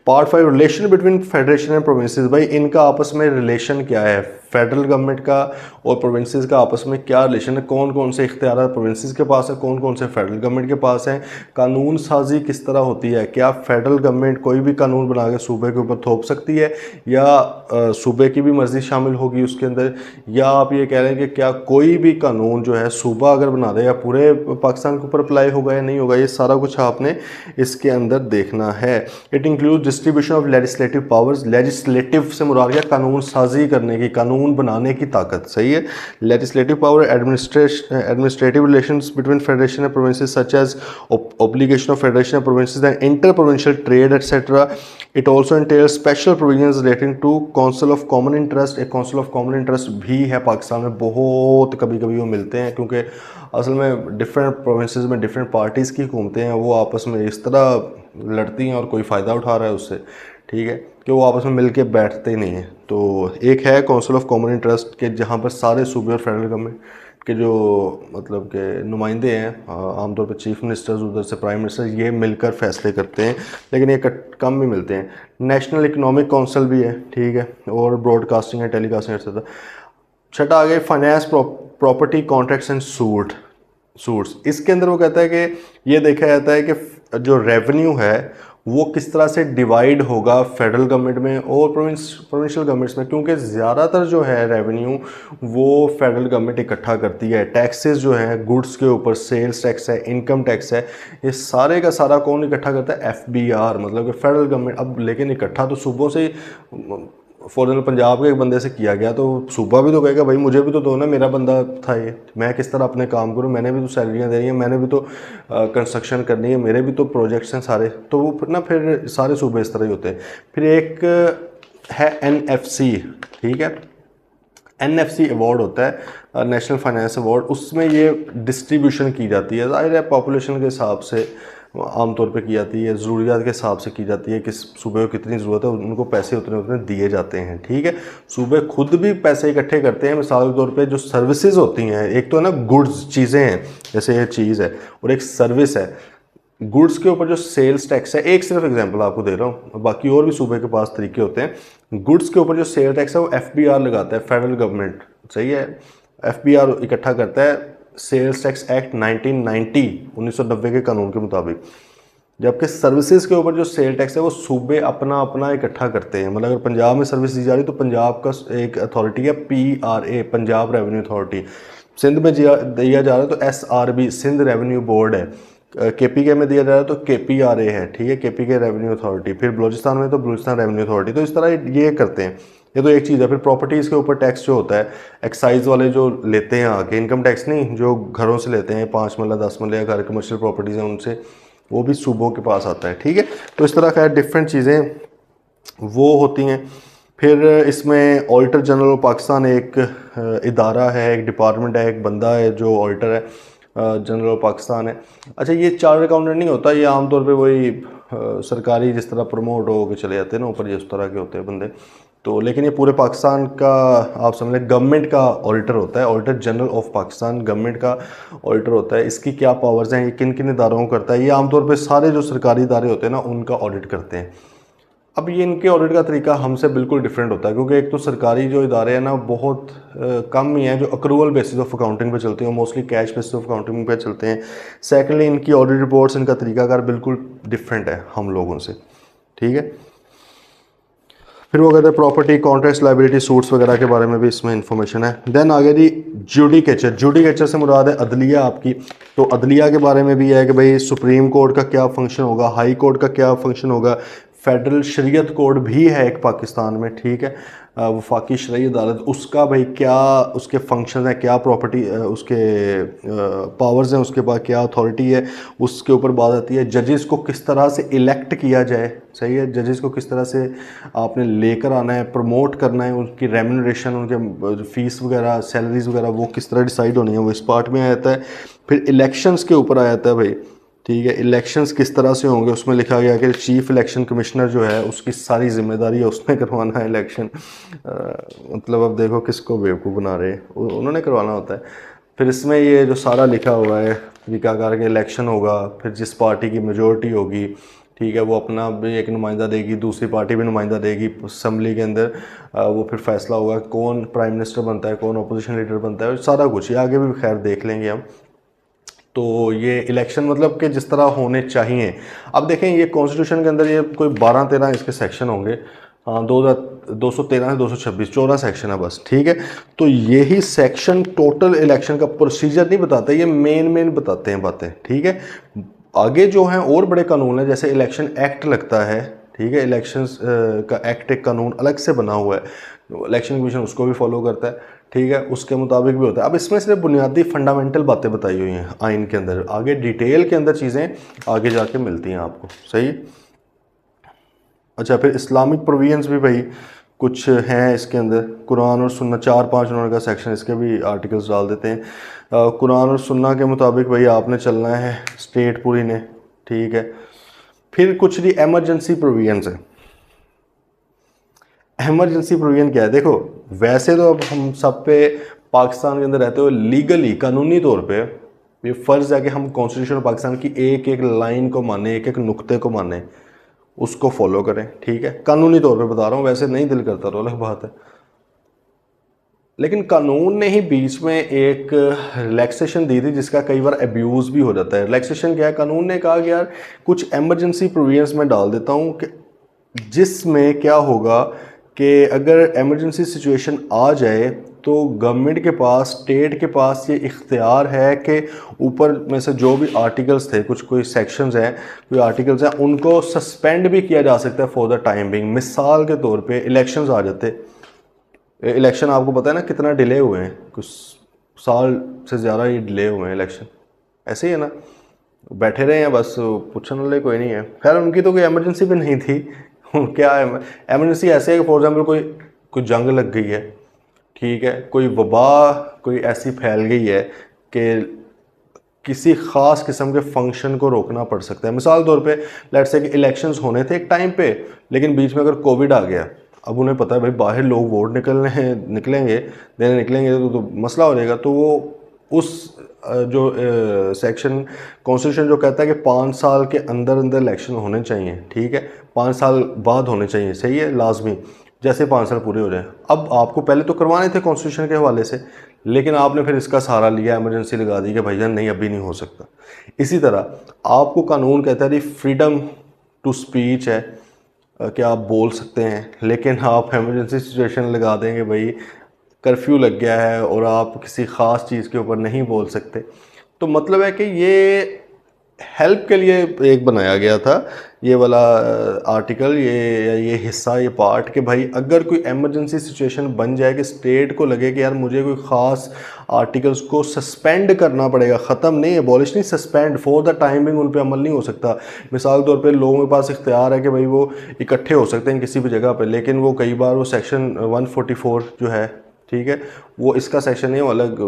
Part 5 relation between federation and provinces, भाई इनका आपस में रिलेशन क्या है, फेडरल गवर्नमेंट का और प्रोविंसेस का आपस में क्या रिलेशन है, कौन कौन से इख्तियार प्रोविंसेस के पास है, कौन कौन से फेडरल गवर्नमेंट के पास हैं, कानून साजी किस तरह होती है, क्या फेडरल गवर्नमेंट कोई भी कानून बना के सूबे के ऊपर थोप सकती है, या सूबे की भी मर्जी शामिल होगी उसके अंदर, या आप ये कह रहे हैं कि क्या कोई भी कानून जो है सूबा अगर बना दे या पूरे पाकिस्तान के ऊपर अप्लाई होगा या नहीं होगा, ये सारा कुछ आपने इसके अंदर देखना है। It include distribution of legislative powers. Legislative से मुराद क्या, कानून साजी करने की, कानून बनाने की ताकत, सही है। Legislative power, administrative relations between federation and provinces such as obligation of federation and provinces and inter-provincial trade etc. It also entails special provisions relating to council of common interest। एक council of common interest भी है पाकिस्तान में, बहुत कभी कभी वो मिलते हैं, क्योंकि असल में डिफरेंट प्रोविंसेस में डिफरेंट पार्टीज़ की हुकूमतें हैं, वो आपस में इस तरह लड़ती हैं और कोई फ़ायदा उठा रहा है उससे, ठीक है, कि वो आपस में मिल के बैठते ही नहीं हैं। तो एक है काउंसिल ऑफ कॉमन इंटरेस्ट के, जहाँ पर सारे सूबे और फेडरल गवर्नमेंट के जो मतलब के नुमाइंदे हैं, आमतौर पर चीफ मिनिस्टर्स, उधर से प्राइम मिनिस्टर, ये मिलकर फैसले करते हैं, लेकिन ये कम भी मिलते हैं। नेशनल इकोनॉमिक काउंसिल भी है, ठीक है, और ब्रॉडकास्टिंग है, टेलीकास्टिंग एक्सेट्रा। छठा आ गया finance, property, contracts and suits. इसके अंदर वो कहता है कि ये देखा जाता है कि जो रेवेन्यू है वो किस तरह से डिवाइड होगा फेडरल गवर्नमेंट में और प्रोविंशियल गवर्नमेंट्स में, क्योंकि ज़्यादातर जो है रेवेन्यू वो फेडरल गवर्नमेंट इकट्ठा करती है। टैक्सेस जो हैं गुड्स के ऊपर, सेल्स टैक्स है, इनकम टैक्स है, ये सारे का सारा कौन इकट्ठा करता है, FBR, मतलब कि फेडरल गवर्नमेंट। अब लेकिन इकट्ठा तो सूबों से ही, फॉर एग्जाम्पल पंजाब के एक बंदे से किया गया, तो सूबा भी तो कहेगा भाई मुझे भी तो दो ना, मेरा बंदा था ये, मैं किस तरह अपने काम करूँ, मैंने भी तो सैलरियाँ देनी है, मैंने भी तो कंस्ट्रक्शन करनी है, मेरे भी तो प्रोजेक्ट्स हैं सारे। तो वो फिर सारे सूबे इस तरह ही होते हैं। फिर एक है NFC, ठीक है, NFC अवार्ड होता है, नेशनल फाइनेंस अवार्ड, उसमें ये डिस्ट्रीब्यूशन की जाती है, ज़ाहिर है पॉपुलेशन के हिसाब से आमतौर पे की जाती है, ज़रूरियात के हिसाब से की जाती है, किस सूबे को कितनी ज़रूरत है उनको पैसे उतने उतने दिए जाते हैं, ठीक है। सूबे खुद भी पैसे इकट्ठे करते हैं, मिसाल के तौर पे जो सर्विसेज होती हैं, एक तो है ना गुड्स, चीज़ें हैं, जैसे ये चीज़ है, और एक सर्विस है। गुड्स के ऊपर जो सेल्स टैक्स है, एक सिर्फ एग्जांपल आपको दे रहा हूँ, बाकी और भी सूबे के पास तरीके होते हैं। गुड्स के ऊपर जो सेल टैक्स है वो FBR लगाता है फेडरल गवर्नमेंट, सही है, FBR इकट्ठा करता है सेल्स टैक्स एक्ट 1990 के कानून के मुताबिक। जबकि सर्विसेज के ऊपर जो सेल टैक्स है वो सूबे अपना अपना इकट्ठा करते हैं। मतलब अगर पंजाब में सर्विस दी जा रही तो पंजाब का एक अथॉरिटी है PRA, Punjab revenue authority. Sindh में दिया जा रहा है तो SRB, सिंध रेवेन्यू बोर्ड है। KPK में दिया जा रहा है तो KPRA है, ठीक है, KPK रेवेन्यू अथॉरिटी। फिर बलूचिस्तान में तो बलूचिस्तान रेवेन्यू अथॉरिटी। तो इस तरह ये करते हैं। ये तो एक चीज़ है। फिर प्रॉपर्टीज़ के ऊपर टैक्स जो होता है, एक्साइज वाले जो लेते हैं आके, इनकम टैक्स नहीं, जो घरों से लेते हैं 5 मरला 10 मरला या घर कमर्शियल प्रॉपर्टीज़ हैं उनसे, वो भी सूबों के पास आता है, ठीक है। तो इस तरह का डिफरेंट चीज़ें वो होती हैं। फिर इसमें ऑडिटर जनरल ऑफ पाकिस्तान एक इदारा है, एक डिपार्टमेंट है, एक बंदा है जो ऑडिटर है जनरल ऑफ पाकिस्तान है। अच्छा, ये चार्टर्ड अकाउंटेंट नहीं होता, ये आमतौर पे वही सरकारी जिस तरह प्रमोट हो के चले जाते हैं ना ऊपर, ये उस तरह के होते हैं बंदे। तो लेकिन ये पूरे पाकिस्तान का आप समझ लें गवर्नमेंट का ऑडिटर होता है, auditor general of Pakistan government का ऑडिटर होता है। इसकी क्या पावर्स हैं, ये किन किन इदारों को करता है, ये आमतौर पे सारे जो सरकारी इदारे होते हैं ना उनका ऑडिट करते हैं। अब ये इनके ऑडिट का तरीका हमसे बिल्कुल डिफरेंट होता है, क्योंकि एक तो सरकारी जो इदारे हैं ना बहुत कम ही हैं जो अक्रूवल बेसिस ऑफ अकाउंटिंग पे चलते हैं, mostly cash basis of accounting पे चलते हैं। सेकेंडली, इनकी ऑडिट रिपोर्ट्स, इनका तरीकाकार बिल्कुल डिफरेंट है हम लोगों से, ठीक है। फिर वो कहते हैं प्रॉपर्टी, कॉन्ट्रैक्ट्स, लाइबिलिटी, सूट्स वगैरह के बारे में भी इसमें इंफॉर्मेशन है। देन आगे जी जुडिकेचर। जुडिकेचर से मुराद है अदलिया आपकी। तो अदलिया के बारे में भी है कि भाई सुप्रीम कोर्ट का क्या फंक्शन होगा, हाई कोर्ट का क्या फंक्शन होगा, फेडरल शरीयत कोर्ट भी है एक पाकिस्तान में, ठीक है, वफाकी शरई अदालत, उसका भाई क्या उसके फंक्शन हैं, क्या प्रॉपर्टी उसके पावर्स हैं, उसके बाद क्या अथॉरिटी है, उसके ऊपर बात आती है। जजेस को किस तरह से इलेक्ट किया जाए, सही है, जजेस को किस तरह से आपने लेकर आना है, प्रमोट करना है, उनकी रेम्यूनरेशन, उनके फीस वगैरह, सैलरीज वगैरह वो किस तरह डिसाइड होनी है, वो इस पार्ट में आ जाता है। फिर इलेक्शंस के ऊपर आ जाता है भाई, ठीक है, इलेक्शंस किस तरह से होंगे, उसमें लिखा गया कि चीफ इलेक्शन कमिश्नर जो है उसकी सारी जिम्मेदारी है उसने करवाना है इलेक्शन। मतलब अब देखो किसको बेवकूफ़ बना रहे हैं, उन्होंने करवाना होता है। फिर इसमें ये जो सारा लिखा हुआ है तरीकाकार के इलेक्शन होगा, फिर जिस पार्टी की मेजोरिटी होगी, ठीक है, वो अपना भी एक नुमाइंदा देगी, दूसरी पार्टी भी नुमाइंदा देगी असम्बली के अंदर, वो फिर फैसला होगा कौन प्राइम मिनिस्टर बनता है, कौन अपोजिशन लीडर बनता है, सारा कुछ ये आगे भी खैर देख लेंगे हम। तो ये इलेक्शन मतलब कि जिस तरह होने चाहिए। अब देखें ये कॉन्स्टिट्यूशन के अंदर ये कोई 12-13 इसके सेक्शन होंगे, हाँ 213 से 226, 14 सेक्शन है बस, ठीक है। तो यही सेक्शन टोटल इलेक्शन का प्रोसीजर नहीं बताते, ये मेन बताते हैं बातें, ठीक है। आगे जो हैं और बड़े कानून हैं, जैसे इलेक्शन एक्ट लगता है, ठीक है। इलेक्शंस का एक्ट, एक कानून अलग से बना हुआ है, इलेक्शन कमीशन उसको भी फॉलो करता है, ठीक है, उसके मुताबिक भी होता है। अब इसमें सिर्फ बुनियादी फंडामेंटल बातें बताई हुई हैं आइन के अंदर, आगे डिटेल के अंदर चीज़ें आगे जाके मिलती हैं आपको, सही। अच्छा, फिर इस्लामिक प्रोविजंस भी भाई कुछ हैं इसके अंदर, कुरान और सुन्ना, 4-5 उन्होंने का सेक्शन, इसके भी आर्टिकल्स डाल देते हैं। कुरान और सुन्ना के मुताबिक भाई आपने चलना है, स्टेट पूरी ने, ठीक है। फिर कुछ भी एमरजेंसी प्रोविजंस है। एमरजेंसी प्रोविजन क्या है? देखो, वैसे तो अब हम सब पे पाकिस्तान के अंदर रहते हुए लीगली, कानूनी तौर पे ये फ़र्ज़ है कि हम कॉन्स्टिट्यूशन पाकिस्तान की एक एक लाइन को माने, एक एक नुक्ते को माने, उसको फॉलो करें, ठीक है। कानूनी तौर पे बता रहा हूँ, वैसे नहीं दिल करता तो अलग बात है। लेकिन कानून ने ही बीच में एक रिलैक्सेशन दी थी जिसका कई बार अब्यूज़ भी हो जाता है। रिलैक्सेशन क्या है? कानून ने कहा कि यार कुछ एमरजेंसी प्रोविजंस में डाल देता हूँ कि जिसमें क्या होगा कि अगर एमरजेंसी सिचुएशन आ जाए तो गवर्नमेंट के पास, स्टेट के पास ये इख्तियार है कि ऊपर में से जो भी आर्टिकल्स थे, कुछ कोई सेक्शंस हैं, कोई आर्टिकल्स हैं, उनको सस्पेंड भी किया जा सकता है फॉर द टाइम बिंग। मिसाल के तौर पे इलेक्शंस आ जाते, इलेक्शन आपको पता है ना कितना डिले हुए हैं, कुछ साल से ज़्यादा ये डिले हुए हैं इलेक्शन, ऐसे ही है ना, बैठे रहे हैं बस, पूछने वाले कोई नहीं है। खैर उनकी तो कोई एमरजेंसी भी नहीं थी। क्या है एमरजेंसी? ऐसे है कि फॉर एग्जांपल कोई जंग लग गई है, ठीक है, कोई वबा कोई ऐसी फैल गई है कि किसी ख़ास किस्म के फंक्शन को रोकना पड़ सकता है। मिसाल तौर पे लेट्स से कि इलेक्शंस होने थे एक टाइम पे, लेकिन बीच में अगर कोविड आ गया, अब उन्हें पता है भाई बाहर लोग वोट निकलेंगे देने निकलेंगे तो मसला हो जाएगा, तो वो उस जो सेक्शन कॉन्स्टिट्यूशन जो कहता है कि 5 साल के अंदर अंदर इलेक्शन होने चाहिए, ठीक है, 5 साल बाद होने चाहिए, सही है, लाजमी, जैसे 5 साल पूरे हो जाए। अब आपको पहले तो करवाने थे कॉन्स्टिट्यूशन के हवाले से, लेकिन आपने फिर इसका सहारा लिया, इमरजेंसी लगा दी कि भाईजान नहीं अभी नहीं हो सकता। इसी तरह आपको कानून कहता है फ्रीडम टू स्पीच है कि आप बोल सकते हैं, लेकिन आप इमरजेंसी सिचुएशन लगा देंगे, भाई कर्फ्यू लग गया है और आप किसी ख़ास चीज़ के ऊपर नहीं बोल सकते। तो मतलब है कि ये हेल्प के लिए एक बनाया गया था ये वाला आर्टिकल, ये हिस्सा, ये पार्ट, कि भाई अगर कोई एमरजेंसी सिचुएशन बन जाए कि स्टेट को लगे कि यार मुझे कोई ख़ास आर्टिकल्स को सस्पेंड करना पड़ेगा, ख़त्म नहीं, एबॉलिश नहीं, सस्पेंड, फॉर द टाइमिंग उन पर अमल नहीं हो सकता। मिसाल तौर पे लोगों के पास इख्तियार है कि भाई वो इकट्ठे हो सकते हैं किसी भी जगह पर, लेकिन वो कई बार वो सेक्शन 144 जो है, ठीक है, वो इसका सेक्शन नहीं, वो अलग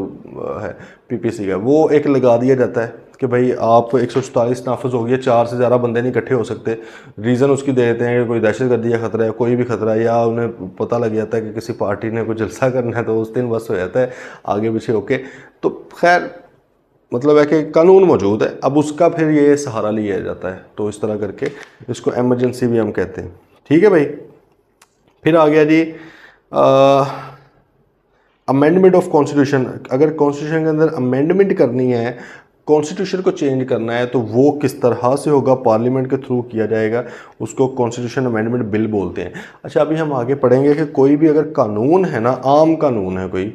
है पीपीसी का, वो एक लगा दिया जाता है कि भाई आप 144 नाफज हो गया, 4 से ज़्यादा बंदे नहीं इकट्ठे हो सकते। रीज़न उसकी दे देते हैं कि कोई दहशतगर्दी का खतरा है, कोई भी खतरा है, या उन्हें पता लग जाता है कि किसी पार्टी ने कोई जलसा करना है, तो उस दिन बस हो जाता है आगे पीछे होके। तो खैर मतलब है कि कानून मौजूद है, अब उसका फिर ये सहारा लिया जाता है, तो इस तरह करके इसको एमरजेंसी भी हम कहते हैं, ठीक है भाई। फिर आ गया जी अमेंडमेंट ऑफ कॉन्स्टिट्यूशन। अगर कॉन्स्टिट्यूशन के अंदर अमेंडमेंट करनी है, कॉन्स्टिट्यूशन को चेंज करना है, तो वो किस तरह से होगा? पार्लियामेंट के थ्रू किया जाएगा, उसको कॉन्स्टिट्यूशन अमेंडमेंट बिल बोलते हैं। अच्छा, अभी हम आगे पढ़ेंगे कि कोई भी अगर कानून है ना, आम कानून है कोई,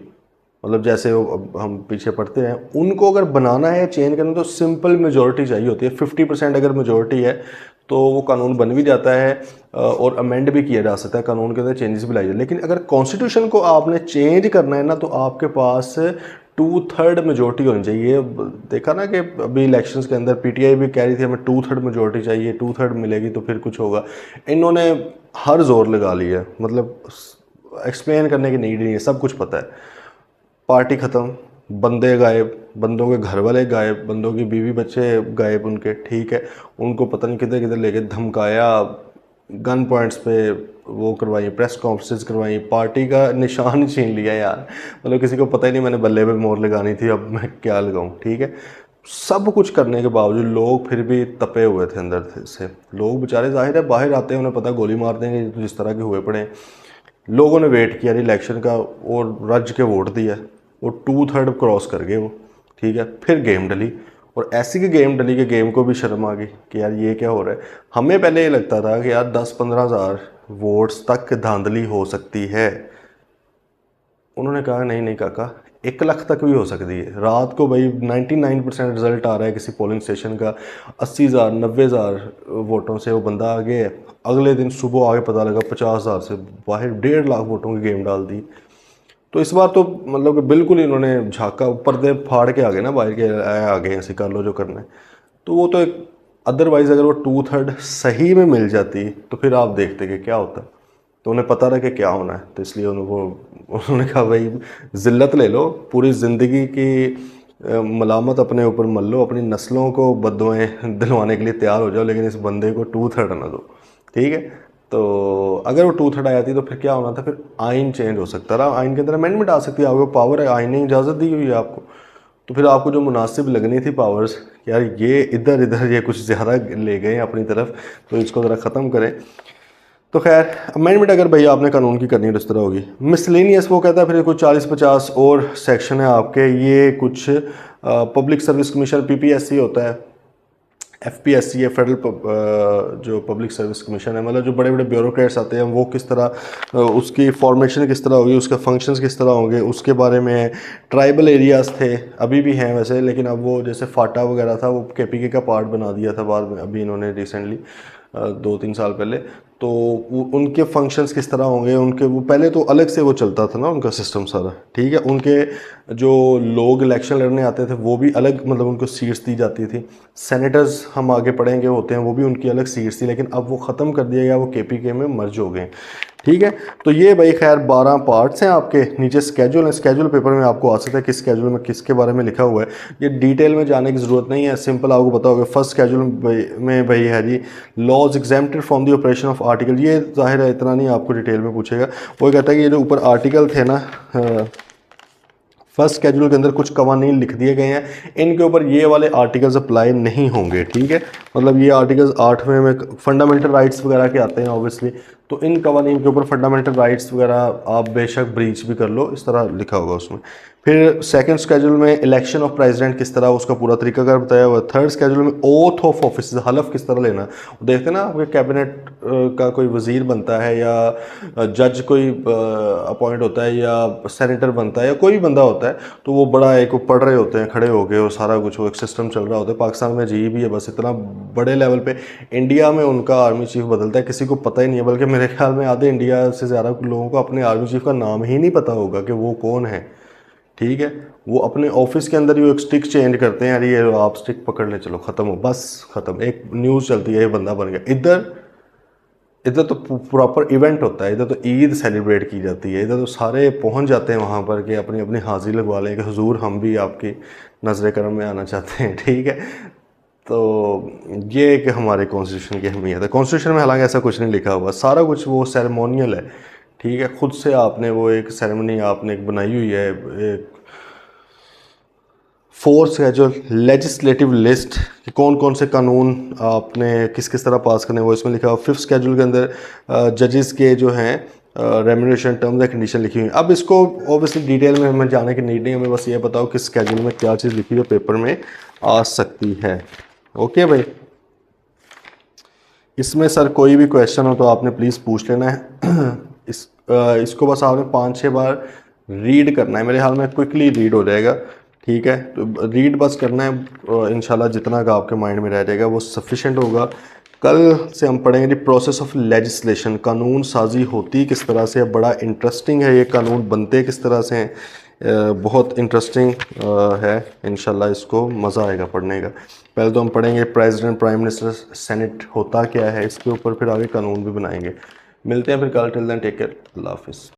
मतलब जैसे अब हम पीछे पढ़ते हैं, उनको अगर बनाना है, चेंज करना, तो सिंपल मेजॉरिटी चाहिए होती है। 50% अगर मेजॉरिटी है तो वो कानून बन भी जाता है और अमेंड भी किया जा सकता है, कानून के अंदर चेंजेस भी लाए जाए। लेकिन अगर कॉन्स्टिट्यूशन को आपने चेंज करना है ना, तो आपके पास 2/3 मेजॉरिटी होनी चाहिए। देखा ना कि अभी इलेक्शंस के अंदर पीटीआई भी कह रही थी हमें 2/3 मेजॉरिटी चाहिए, 2/3 मिलेगी तो फिर कुछ होगा। इन्होंने हर जोर लगा लिया, मतलब एक्सप्लेन करने की नीड नहीं है, सब कुछ पता है। पार्टी ख़त्म, बंदे गायब, बंदों के घर वाले गायब, बंदों की बीवी बच्चे गायब उनके, ठीक है, उनको पता नहीं किधर किधर लेके धमकाया, गन पॉइंट्स पे वो करवाई, प्रेस कॉन्फ्रेंस करवाई, पार्टी का निशान छीन लिया यार, मतलब किसी को पता ही नहीं मैंने बल्ले पे मोहर लगानी थी, अब मैं क्या लगाऊं, ठीक है। सब कुछ करने के बावजूद लोग फिर भी तपे हुए थे अंदर से। लोग बेचारे जाहिर है बाहर आते हैं, उन्हें पता गोली मार देंगे, तो जिस तरह के हुए पड़े। लोगों ने वेट किया इलेक्शन का और रज के वोट दिया, वो 2/3 क्रॉस कर गए वो, ठीक है। फिर गेम डली, और ऐसी की गेम डली कि गेम को भी शर्म आ गई कि यार ये क्या हो रहा है। हमें पहले ये लगता था कि यार 10-15 हज़ार वोट्स तक धांधली हो सकती है। उन्होंने कहा नहीं नहीं काका, 1 लाख तक भी हो सकती है। रात को भाई 99% रिजल्ट आ रहा है किसी पोलिंग स्टेशन का, 80,000 90,000 वोटों से वो बंदा आगे है, अगले दिन सुबह आगे पता लगा 50,000 से बाहर 1.5 लाख वोटों की गेम डाल दी। तो इस बार तो मतलब कि बिल्कुल ही इन्होंने झाँका, पर्दे फाड़ के आ गए ना बाहर के, आगे ऐसे कर लो जो करना है। तो वो तो एक अदरवाइज़ अगर वो 2/3 सही में मिल जाती तो फिर आप देखते कि क्या होता। तो उन्हें पता रहा कि क्या होना है, तो इसलिए उन्होंने कहा भाई ज़िल्लत ले लो, पूरी ज़िंदगी की मलामत अपने ऊपर मल लो, अपनी नस्लों को बद्दुआएं दिलवाने के लिए तैयार हो जाओ, लेकिन इस बंदे को 2/3 ना दो। ठीक है, तो अगर वो 2/3 आ जाती तो फिर क्या होना था, फिर आइन चेंज हो सकता था, आइन के अंदर अमेंडमेंट आ सकती है, आपको पावर है, आइन ने इजाज़त दी हुई है आपको। तो फिर आपको जो मुनासिब लगनी थी पावर्स, यार ये इधर इधर ये कुछ ज़्यादा ले गए अपनी तरफ, तो इसको ज़रा ख़त्म करें। तो खैर अमेंडमेंट अगर भैया आपने कानून की करनी है तो इस तरह होगी। मिसलेनियस वो कहता है फिर कुछ 40-50 और सेक्शन है आपके, ये कुछ पब्लिक सर्विस कमीशन पीपीएससी होता है, एफपीएससी है फेडरल जो पब्लिक सर्विस कमीशन है, मतलब जो बड़े बड़े ब्यूरोक्रेट्स आते हैं वो किस तरह उसकी फॉर्मेशन किस तरह होगी, उसके फंक्शंस किस तरह होंगे, उसके बारे में। ट्राइबल एरियाज़ थे, अभी भी हैं वैसे, लेकिन अब वो जैसे फाटा वगैरह था वो केपीके का पार्ट बना दिया था बाद में, अभी इन्होंने रिसेंटली 2-3 साल पहले। तो उनके फंक्शंस किस तरह होंगे, उनके वो पहले तो अलग से वो चलता था ना उनका सिस्टम सारा। ठीक है, उनके जो लोग इलेक्शन लड़ने आते थे वो भी अलग, मतलब उनको सीट्स दी जाती थी। सेनेटर्स हम आगे पढ़ेंगे होते हैं, वो भी उनकी अलग सीट्स थी, लेकिन अब वो ख़त्म कर दिया गया, वो केपीके में मर्ज हो गए। ठीक है, तो ये भाई खैर 12 पार्ट्स हैं आपके। नीचे स्केड्यूल है, स्केड्यूल पेपर में आपको आ सकता है किस स्केड्यूल में किसके बारे में लिखा हुआ है, ये डिटेल में जाने की ज़रूरत नहीं है, सिंपल आपको पता होगा। फर्स्ट स्केड्यूल में भाई है जी laws exempted from the operation of article, ये जाहिर है इतना नहीं आपको डिटेल में पूछेगा। वो कहता है कि ये जो ऊपर आर्टिकल थे ना, फर्स्ट स्केड्यूल के अंदर कुछ कवानीन लिख दिए गए हैं, इनके ऊपर ये वाले आर्टिकल्स अप्लाई नहीं होंगे। ठीक है, मतलब ये आर्टिकल्स 8वें में फंडामेंटल राइट्स वगैरह के आते हैं ऑब्वियसली, तो इन कवानीन के ऊपर फंडामेंटल राइट्स वगैरह आप बेशक ब्रीच भी कर लो, इस तरह लिखा होगा उसमें। फिर सेकंड स्केड्यूल में इलेक्शन ऑफ प्रेसिडेंट किस तरह, उसका पूरा तरीकाकार बताया हुआ है। थर्ड स्केड्यूल में ओथ ऑफ ऑफिस, हलफ किस तरह लेना, देखते हैं ना आपके कैबिनेट का कोई वजीर बनता है या जज कोई अपॉइंट होता है या सेनेटर बनता है या कोई भी बंदा होता है, तो वो बड़ा एक पढ़ रहे होते हैं खड़े होके और सारा कुछ वो एक सिस्टम चल रहा होता है। पाकिस्तान में जी भी है, बस इतना बड़े लेवल पे। इंडिया में उनका आर्मी चीफ बदलता है, किसी को पता ही नहीं है, बल्कि मेरे ख्याल में आधे इंडिया से ज़्यादा लोगों को अपने आर्मी चीफ का नाम ही नहीं पता होगा कि वो कौन है। ठीक है, वो अपने ऑफिस के अंदर ही वो एक स्टिक चेंज करते हैं, यार ये आप स्टिक पकड़ ले, चलो ख़त्म हो, बस ख़त्म, एक न्यूज़ चलती है ये बंदा बन गया। इधर इधर तो प्रॉपर इवेंट होता है, इधर तो ईद सेलिब्रेट की जाती है, इधर तो सारे पहुंच जाते हैं वहाँ पर कि अपनी अपनी हाजिरी लगवा लें कि हुजूर हम भी आपकी नज़र करम में आना चाहते हैं। ठीक है, तो ये एक हमारे कॉन्स्टिट्यूशन की अहमियत है। कॉन्स्टिट्यूशन में हालांकि ऐसा कुछ नहीं लिखा हुआ, सारा कुछ वो सेरेमोनियल है। ठीक है, खुद से आपने वो एक सेरेमनी आपने एक बनाई हुई है। एक फोर्थ है जो लेजिस्लेटिव लिस्ट कि कौन कौन से कानून आपने किस किस तरह पास करने, वो इसमें लिखा हुआ। फिफ्थ स्केड्यूल के अंदर जजेस के जो हैं रेम्यूनरेशन टर्म्स एंड कंडीशन लिखी हुई है। अब इसको ऑब्वियसली डिटेल में हमें जाने की नीड नहीं, हमें बस ये बताओ कि स्केड्यूल में क्या चीज़ लिखी हुई पेपर में आ सकती है। ओके भाई, इसमें सर कोई भी क्वेश्चन हो तो आपने प्लीज़ पूछ लेना है। इसको बस आपने 5-6 बार रीड करना है, मेरे ख्याल में क्विकली रीड हो जाएगा। ठीक है, तो रीड बस करना है, इंशाल्लाह जितना का आपके माइंड में रह जाएगा वो सफिशेंट होगा। कल से हम पढ़ेंगे दी प्रोसेस ऑफ लेजिस्लेशन, कानून साजी होती किस तरह से, बड़ा इंटरेस्टिंग है ये, कानून बनते किस तरह से हैं, बहुत इंटरेस्टिंग है। इंशाल्लाह इसको मज़ा आएगा पढ़ने का। पहले तो हम पढ़ेंगे प्रेसिडेंट, प्राइम मिनिस्टर, सेनेट होता क्या है, इसके ऊपर फिर आगे कानून भी बनाएंगे। मिलते हैं फिर कल, टिल देन टेक केयर, अल्लाह हाफिज़।